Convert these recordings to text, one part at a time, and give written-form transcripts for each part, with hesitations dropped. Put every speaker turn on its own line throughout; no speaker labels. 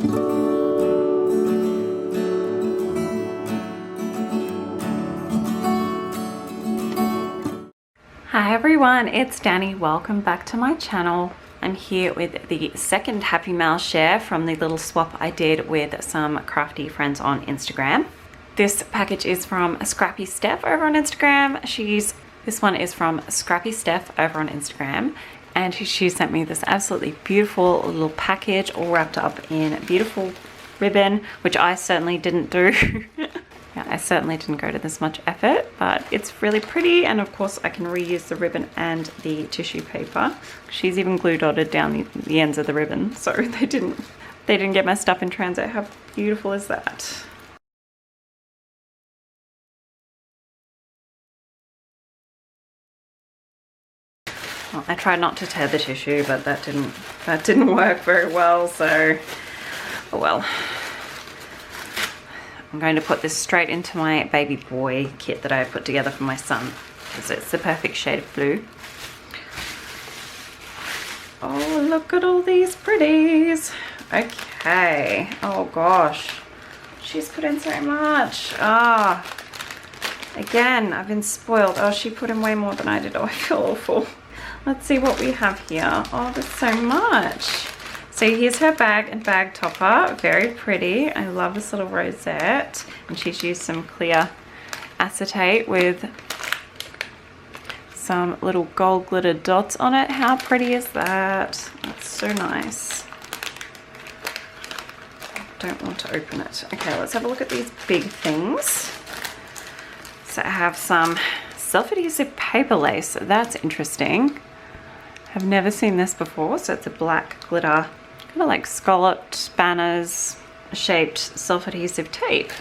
Hi everyone, it's Danny. Welcome back to my channel. I'm here with the second Happy Mail share from the little swap I did with some crafty friends on Instagram. This package is from Scrappy Steph over on Instagram. This one is from Scrappy Steph over on Instagram, and she sent me this absolutely beautiful little package all wrapped up in beautiful ribbon, which I certainly didn't do. Yeah, I certainly didn't go to this much effort, but it's really pretty, and of course I can reuse the ribbon and the tissue paper. She's even glue dotted down the ends of the ribbon, so they didn't get messed up in transit. How beautiful is that? Well, I tried not to tear the tissue, but that didn't work very well, so oh well. I'm going to put this straight into my baby boy kit that I put together for my son, because it's the perfect shade of blue. Oh, look at all these pretties. Okay. Oh gosh. She's put in so much. Ah. Again, I've been spoiled. Oh, she put in way more than I did. Oh, I feel awful. Let's see what we have here. Oh, there's so much. So here's her bag and bag topper. Very pretty. I love this little rosette. And she's used some clear acetate with some little gold glitter dots on it. How pretty is that? That's so nice. Don't want to open it. Okay, let's have a look at these big things. So I have some self-adhesive paper lace. That's interesting. I've never seen this before. So it's a black glitter, kind of like scalloped banners shaped self-adhesive tape.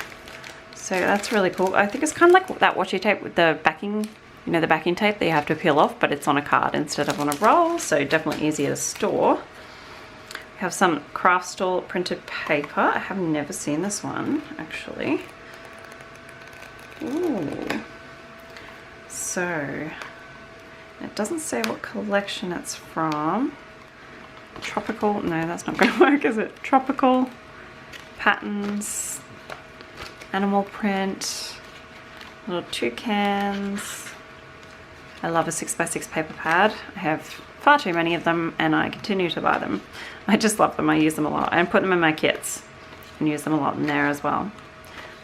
So that's really cool. I think it's kind of like that washi tape with the backing, you know, the backing tape that you have to peel off, but it's on a card instead of on a roll, so definitely easier to store. We have some craft store printed paper. I have never seen this one, actually. Ooh. So, it doesn't say what collection it's from. Tropical, no, that's not going to work, is it? Tropical patterns, animal print, little toucans. I love a 6x6 paper pad. I have far too many of them and I continue to buy them. I just love them. I use them a lot. I put them in my kits and use them a lot in there as well.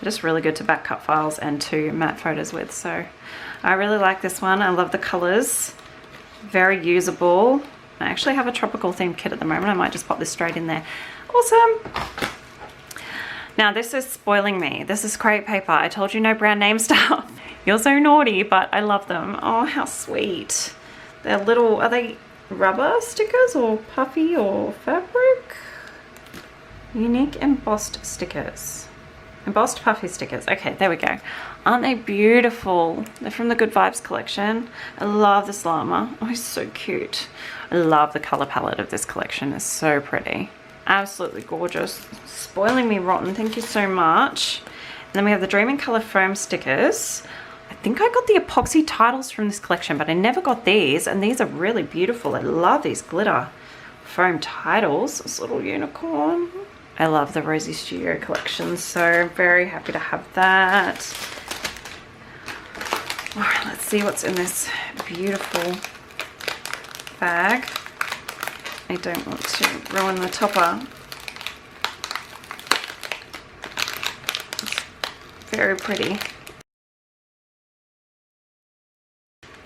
They're just really good to back cut files and to matte photos with. So I really like this one. I love the colors. Very usable. I actually have a tropical themed kit at the moment. I might just pop this straight in there. Awesome. Now this is spoiling me. This is crepe paper. I told you no brand name stuff. You're so naughty, but I love them. Oh, how sweet. They're little, are they rubber stickers or puffy or fabric? Unique embossed stickers. Embossed puffy stickers. Okay, there we go. Aren't they beautiful? They're from the Good Vibes collection. I love this llama. Oh, he's so cute. I love the color palette of this collection. It's so pretty. Absolutely gorgeous. Spoiling me rotten. Thank you so much. And then we have the Dream in Color foam stickers. I think I got the epoxy titles from this collection, but I never got these. And these are really beautiful. I love these glitter foam titles. This little unicorn. I love the Rosie Studio collection, so very happy to have that. All right, let's see what's in this beautiful bag. I don't want to ruin the topper. It's very pretty.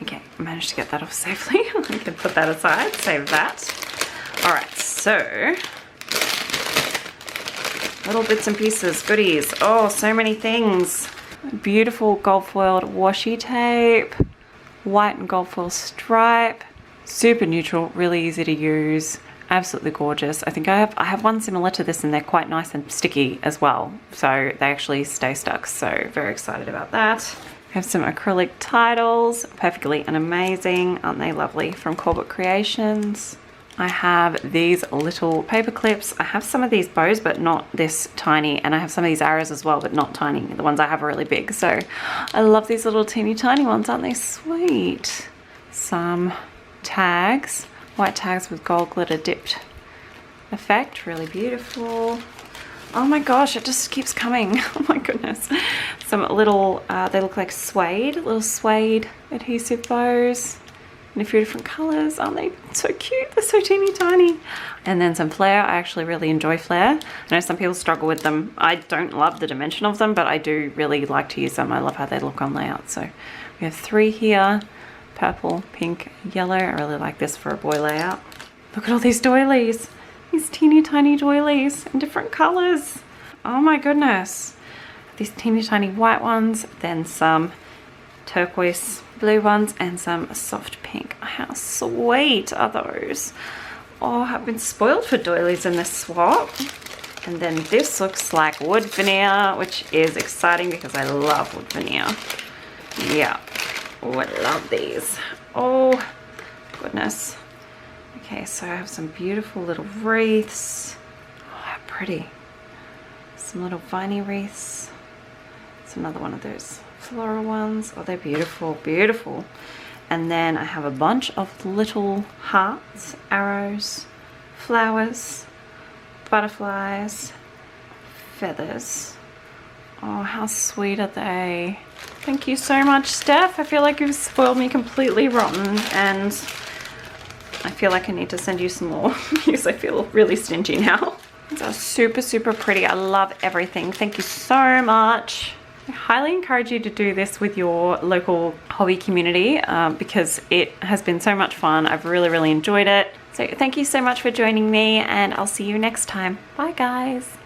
Okay, I managed to get that off safely. I can put that aside, save that. All right, so little bits and pieces, goodies. Oh, so many things. Beautiful gold foiled washi tape, white and gold foil stripe, super neutral, really easy to use, absolutely gorgeous. I think I have one similar to this and they're quite nice and sticky as well. So they actually stay stuck, so very excited about that. I have some acrylic titles, perfectly and amazing. Aren't they lovely? From Corbett Creations. I have these little paper clips. I have some of these bows, but not this tiny. And I have some of these arrows as well, but not tiny. The ones I have are really big. So I love these little teeny tiny ones. Aren't they sweet? Some tags, white tags with gold glitter dipped effect. Really beautiful. Oh my gosh, it just keeps coming. Oh my goodness. Some little, they look like suede, little suede adhesive bows in a few different colors. Aren't they so cute? They're so teeny tiny. And then some flare. I actually really enjoy flare. I know some people struggle with them. I don't love the dimension of them, but I do really like to use them. I love how they look on layout. So we have 3 here, purple, pink, yellow. I really like this for a boy layout. Look at all these doilies. These teeny tiny doilies in different colors. Oh my goodness. These teeny tiny white ones, then some turquoise blue ones, and some soft pink. How sweet are those? Oh, I've been spoiled for doilies in this swap. And then this looks like wood veneer, which is exciting because I love wood veneer. Yeah. Oh, I love these. Oh, goodness. Okay, so I have some beautiful little wreaths. Oh, how pretty. Some little viney wreaths. It's another one of those floral ones. Oh, they're beautiful, beautiful. And then I have a bunch of little hearts, arrows, flowers, butterflies, feathers. Oh, how sweet are they? Thank you so much, Steph. I feel like you've spoiled me completely rotten, and I feel like I need to send you some more because I feel really stingy now. These are super, super pretty. I love everything. Thank you so much. I highly encourage you to do this with your local hobby community because it has been so much fun. I've really, really enjoyed it. So thank you so much for joining me, and I'll see you next time. Bye, guys.